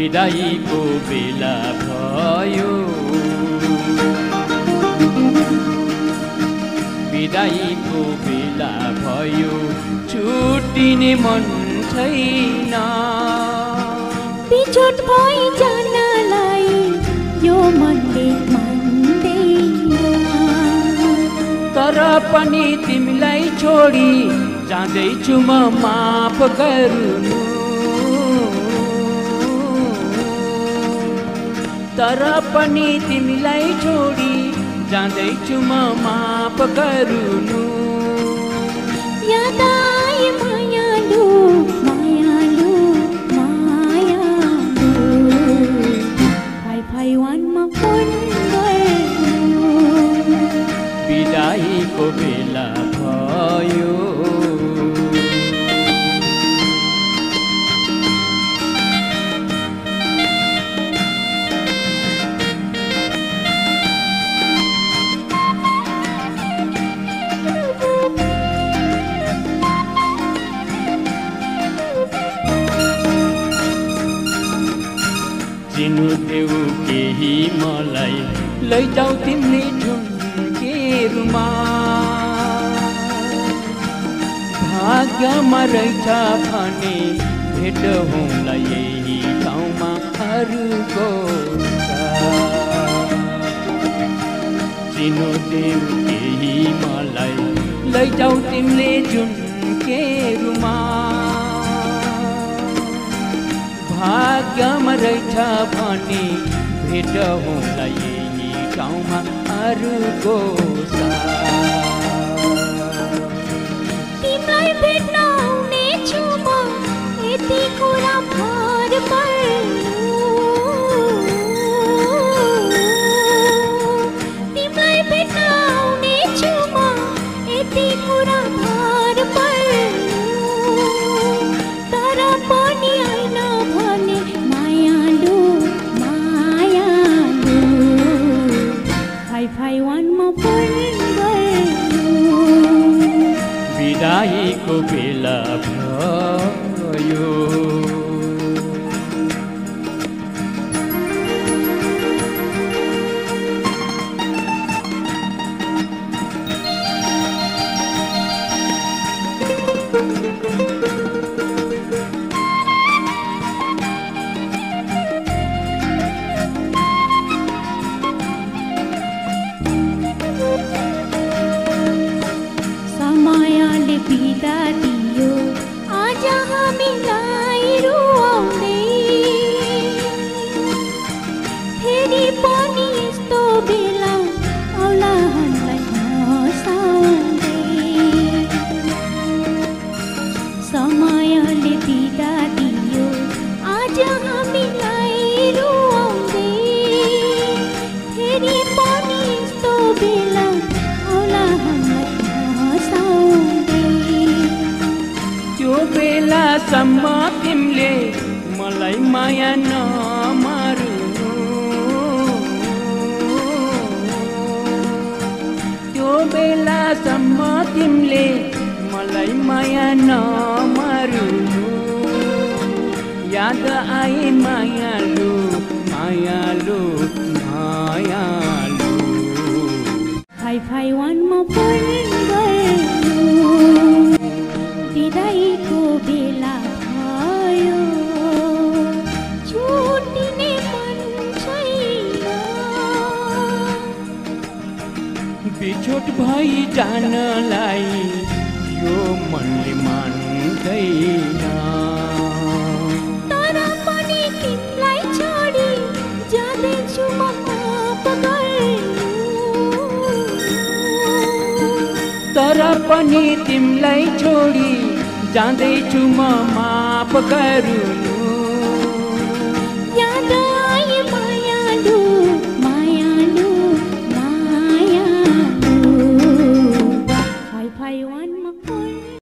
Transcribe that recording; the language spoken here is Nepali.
बिदाईको बेला भयो बिदाईको बेला भयो छुट्टिने मन छैन बिछोड भई जानलाई यो मनले मान्दैन तर पनि तिमीलाई छोडी जाँदैछु म माफ गर्नु तर पनि तिमीलाई छोडी जाँदैछु म माफ गर्नु याद आए मायालु मायालु मायालु भाइ भाइ वानमा फोन गर्नु बिदाईको बेला भयो चिन्नु देऊ केही मलाई लैजाऊ तिमीले झुन्केरुमा भाग्यमा रहेछ भने भेट होला यही ठाउँमा अरूको चिन्नु देऊ केही मलाई लैजाऊ तिमीले झुन्केरुमा भाग्यमा रहेछ भने भेट होला यही ठाउँमा अरूको तिमीलाई भेट्न आउनेछु म यति कुरा भर पर्नु तिमीलाई भेट्न आउनेछु म यति कुरा भर पर्नु तर पनि आइन भने मायालु मायालु भाइ भाइ वानमा फोन गर्नु बिदाईको बेला भयो समयले बिदा दियो आज हामीलाई रुवाउँदै फेरि पनि यस्तो बेला आउला हामीलाई हँसाउँदै समयले बिदा दियो आज हामीलाई रुवाउँदै फेरि पनि यस्तो बेला आउला हामीलाई त्यो बेलासम्म तिमीले मलाई माया नमार्नु त्यो बेलासम्म तिमीले मलाई माया नमार्नु याद आए मायालु मायालु मायालु भाइ भाइ वानमा फोन गर्नु बिदाईको बेला भयो छुट्टिने मन छैन बिछोड भई जानलाई यो मनले मान्दैन तर पनि तिमीलाई छोडी जाँदैछु म माफ गर्नु तर पनि तिमीलाई छोडी जाँदैछु म माफ गर्नु याद आए मायालु मायालु मायालु भाइ भाइ वानमा फोन